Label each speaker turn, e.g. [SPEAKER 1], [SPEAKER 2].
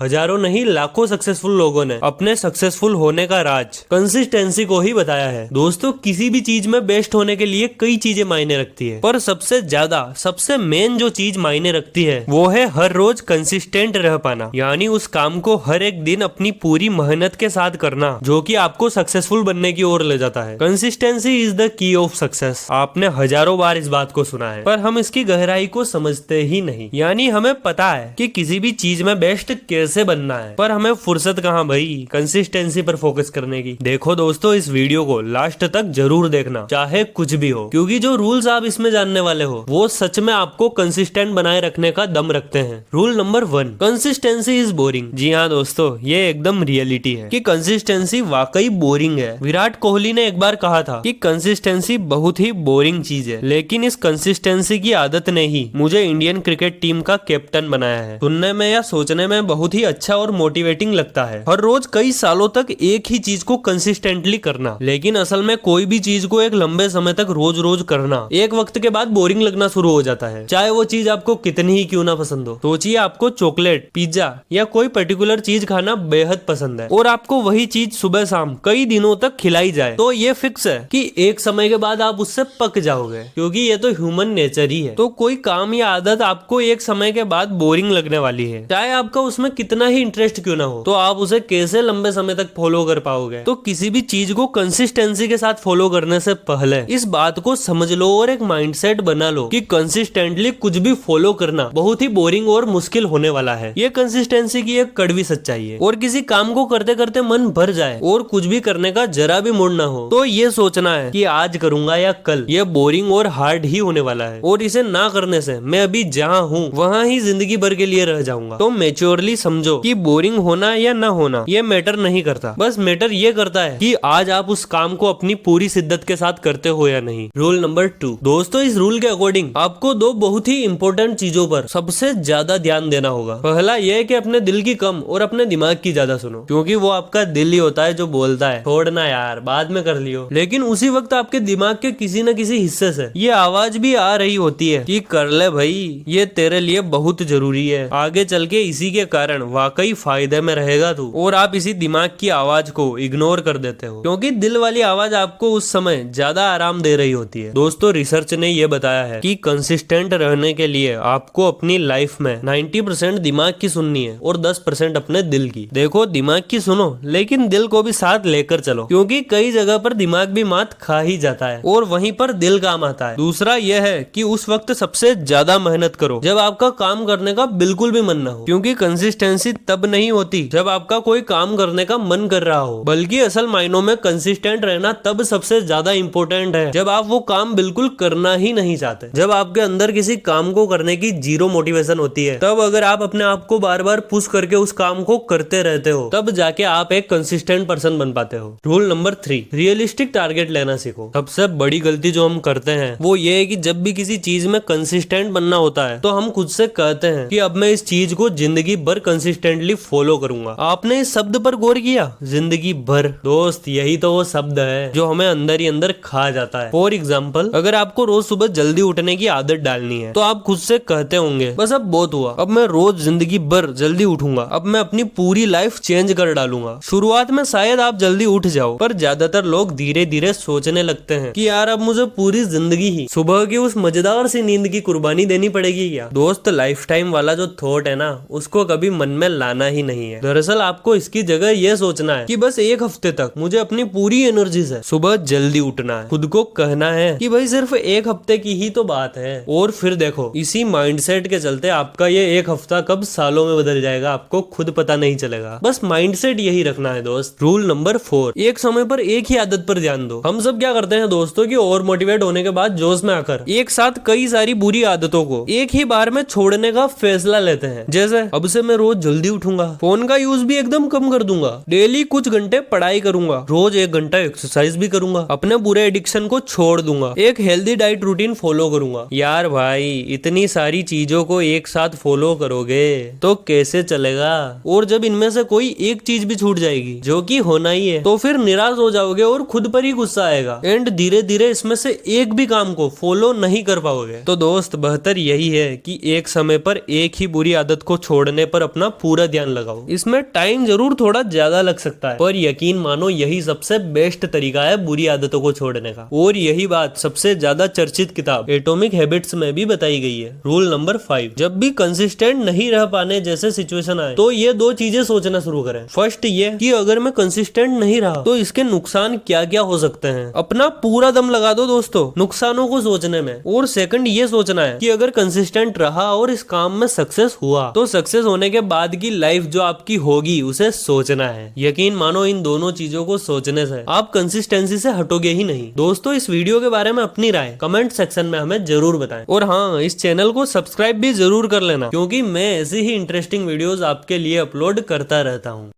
[SPEAKER 1] हजारों नहीं लाखों सक्सेसफुल लोगों ने अपने सक्सेसफुल होने का राज कंसिस्टेंसी को ही बताया है। दोस्तों, किसी भी चीज में बेस्ट होने के लिए कई चीजें मायने रखती है, पर सबसे ज्यादा सबसे मेन जो चीज मायने रखती है वो है हर रोज कंसिस्टेंट रह पाना, यानी उस काम को हर एक दिन अपनी पूरी मेहनत के साथ करना, जो कि आपको सक्सेसफुल बनने की ओर ले जाता है। Consistency is the key of success. आपने हजारों बार इस बात को सुना है, पर हम इसकी गहराई को समझते ही नहीं। यानी हमें पता है कि किसी भी चीज में बेस्ट कैसे बनना है, पर हमें फुर्सत कहाँ भाई कंसिस्टेंसी पर फोकस करने की। देखो दोस्तों, इस वीडियो को लास्ट तक जरूर देखना, चाहे कुछ भी हो, क्योंकि जो रूल्स आप इसमें जानने वाले हो वो सच में आपको कंसिस्टेंट बनाए रखने का दम रखते हैं। Rule number 1, consistency is boring. जी हाँ दोस्तों, ये एकदम रियलिटी है कि कंसिस्टेंसी वाकई बोरिंग है। विराट कोहली ने एक बार कहा था कि कंसिस्टेंसी बहुत ही बोरिंग चीज है, लेकिन इस कंसिस्टेंसी की आदत ने ही मुझे इंडियन क्रिकेट टीम का कैप्टन बनाया है। सुनने में या सोचने में बहुत ही अच्छा और मोटिवेटिंग लगता है, हर रोज कई सालों तक एक ही चीज को कंसिस्टेंटली करना, लेकिन असल में कोई भी चीज को एक लंबे समय तक रोज रोज करना एक वक्त के बाद बोरिंग लगना शुरू हो जाता है, चाहे वो चीज आपको कितनी ही क्यों ना पसंद हो। सोचिए, आपको चॉकलेट, पिज्जा या कोई पर्टिकुलर चीज खाना बेहद पसंद है और आपको वही चीज सुबह शाम कई दिनों तक खिलाई जाए, तो ये फिक्स है कि एक समय के बाद आप उससे पक जाओगे, क्योंकि ये तो ह्यूमन नेचर ही है। तो कोई काम या आदत आपको एक समय के बाद बोरिंग लगने वाली है, चाहे आपका उसमें कितना ही इंटरेस्ट क्यों ना हो, तो आप उसे कैसे लंबे समय तक फॉलो कर पाओगे। तो किसी भी चीज को कंसिस्टेंसी के साथ फॉलो करने से पहले इस बात को समझ लो और एक माइंडसेट बना लो कि कंसिस्टेंटली कुछ भी फॉलो करना बहुत ही बोरिंग और मुश्किल होने वाला है। ये कंसिस्टेंसी की एक कड़वी सच्चाई है। और किसी काम को करते करते मन भर जाए और कुछ भी करने का जरा भी मूड ना हो, तो ये सोचना है कि आज करूंगा या कल, ये बोरिंग और हार्ड ही होने वाला है, और इसे ना करने से मैं अभी जहाँ हूँ वहाँ ही जिंदगी भर के लिए रह जाऊंगा। तो मेच्योरली समझो कि बोरिंग होना या ना होना ये मैटर नहीं करता, बस मैटर ये करता है कि आज आप उस काम को अपनी पूरी शिद्दत के साथ करते हो या नहीं। रूल नंबर 2, दोस्तों, इस रूल के अकॉर्डिंग आपको दो बहुत ही इंपॉर्टेंट चीजों पर सबसे ज्यादा ध्यान देना होगा। पहला यह है कि अपने दिल की कम और अपने दिमाग की ज्यादा सुनो, क्योंकि वो आपका दिल ही होता है जो बोलता है छोड़ना यार, बाद में कर लियो, लेकिन उसी वक्त आपके दिमाग के किसी न किसी हिस्से से ये आवाज भी आ रही होती है कि कर ले भाई, ये तेरे लिए बहुत जरूरी है, आगे चल के इसी के कारण वाकई फायदे में रहेगा तू। और आप इसी दिमाग की आवाज को इग्नोर कर देते हो, क्योंकि दिल वाली आवाज आपको उस समय ज्यादा आराम दे रही होती है। दोस्तों, रिसर्च ने यह बताया है कि कंसिस्टेंट रहने के लिए आपको अपनी लाइफ में 90% दिमाग की सुननी है और 10% अपने दिल की। देखो, दिमाग की सुनो लेकिन दिल को भी साथ लेकर चलो, क्योंकि कई जगह पर दिमाग भी मात खा ही जाता है और वहीं पर दिल काम आता है। दूसरा यह है कि उस वक्त सबसे ज्यादा मेहनत करो जब आपका काम करने का बिल्कुल भी मन ना हो, क्योंकि कंसिस्टेंसी तब नहीं होती जब आपका कोई काम करने का मन कर रहा हो, बल्कि असल मायनों में कंसिस्टेंट रहना तब सबसे ज्यादा इंपॉर्टेंट है जब आप वो काम बिल्कुल करना ही नहीं चाहते। जब आपके अंदर किसी काम को करने की जीरो मोटिवेशन होती है, तब अगर आप अपने आप को बार बार पुश करके उस काम को करते रहते हो, तब जाके आप एक कंसिस्टेंट पर्सन बन पाते हो। रूल नंबर 3, रियलिस्टिक टारगेट लेना सीखो। सबसे बड़ी गलती जो हम करते हैं वो ये है कि जब भी किसी चीज में कंसिस्टेंट बनना होता है तो हम खुद से कहते हैं कि अब मैं इस चीज को जिंदगी भर कंसिस्टेंटली फॉलो करूंगा। आपने इस शब्द पर गौर किया, जिंदगी भर? दोस्त, यही तो वो शब्द है जो हमें अंदर ही अंदर खा जाता है। फॉर एग्जाम्पल, अगर आपको रोज सुबह जल्दी उठने की आदत डालनी है तो आप खुद से कहते होंगे बस अब बहुत हुआ, अब मैं रोज जिंदगी भर जल्दी उठूंगा, अब मैं अपनी पूरी लाइफ चेंज कर डालूंगा। शुरुआत में शायद आप जल्दी उठ जाओ, पर ज्यादातर लोग धीरे धीरे सोचने लगते हैं कि यार अब मुझे पूरी जिंदगी ही सुबह की उस मजेदार सी नींद की कुर्बानी देनी पड़ेगी क्या? दोस्त, लाइफ टाइम वाला जो थॉट है ना, उसको कभी मन में लाना ही नहीं है। दरअसल आपको इसकी जगह ये सोचना है कि बस एक हफ्ते तक मुझे अपनी पूरी एनर्जी से सुबह जल्दी उठना है। खुद को कहना है कि भाई सिर्फ एक हफ्ते की ही तो बात है, और फिर देखो इसी माइंडसेट के चलते आपका ये एक हफ्ता कब सालों में बदल जाएगा आपको खुद पता नहीं चलेगा। बस माइंडसेट यही रखना है दोस्त। रूल नंबर 4, एक समय पर एक ही आदत पर ध्यान दो। हम सब क्या करते हैं दोस्तों कि ओवर मोटिवेट होने के बाद जोश में आकर एक साथ कई सारी बुरी आदतों को एक ही बार में छोड़ने का फैसला लेते हैं। जैसे अब से मैं रोज जल्दी उठूंगा, फोन का यूज भी एकदम कम कर दूंगा, डेली कुछ घंटे पढ़ाई करूंगा, रोज 1 घंटा एक्सरसाइज भी करूंगा, अपने बुरे एडिक्शन को छोड़ दूंगा, एक हेल्दी डाइट रूटीन फॉलो करूंगा। यार भाई, इतनी सारी चीजों को एक साथ फॉलो करोगे तो कैसे चलेगा? और जब इनमें से कोई एक चीज भी छूट जाएगी, जो कि होना ही है, तो फिर निराश हो जाओगे और खुद पर ही गुस्सा आएगा एंड धीरे धीरे इसमें से एक भी काम को फॉलो नहीं कर पाओगे। तो दोस्त, बेहतर यही है कि एक समय पर एक ही बुरी आदत को छोड़ने पर अपना अपना पूरा ध्यान लगाओ। इसमें टाइम जरूर थोड़ा ज्यादा लग सकता है, पर यकीन मानो यही सबसे बेस्ट तरीका है बुरी आदतों को छोड़ने का। और यही बात सबसे ज्यादा चर्चित किताब एटॉमिक हैबिट्स में भी बताई गई है। रूल नंबर 5, जब भी कंसिस्टेंट नहीं रह पाने जैसे सिचुएशन आए तो ये 2 चीजें सोचना शुरू करें। फर्स्ट ये कि अगर मैं कंसिस्टेंट नहीं रहा तो इसके नुकसान क्या क्या हो सकते हैं। अपना पूरा दम लगा दो दोस्तों नुकसानों को सोचने में। और सेकंड ये सोचना है कि अगर कंसिस्टेंट रहा और इस काम में सक्सेस हुआ तो सक्सेस होने के बाद की लाइफ जो आपकी होगी उसे सोचना है। यकीन मानो इन दोनों चीजों को सोचने से आप कंसिस्टेंसी से हटोगे ही नहीं। दोस्तों इस वीडियो के बारे में अपनी राय कमेंट सेक्शन में हमें जरूर बताएं। और हाँ, इस चैनल को सब्सक्राइब भी जरूर कर लेना, क्योंकि मैं ऐसी ही इंटरेस्टिंग वीडियोस आपके लिए अपलोड करता रहता हूँ।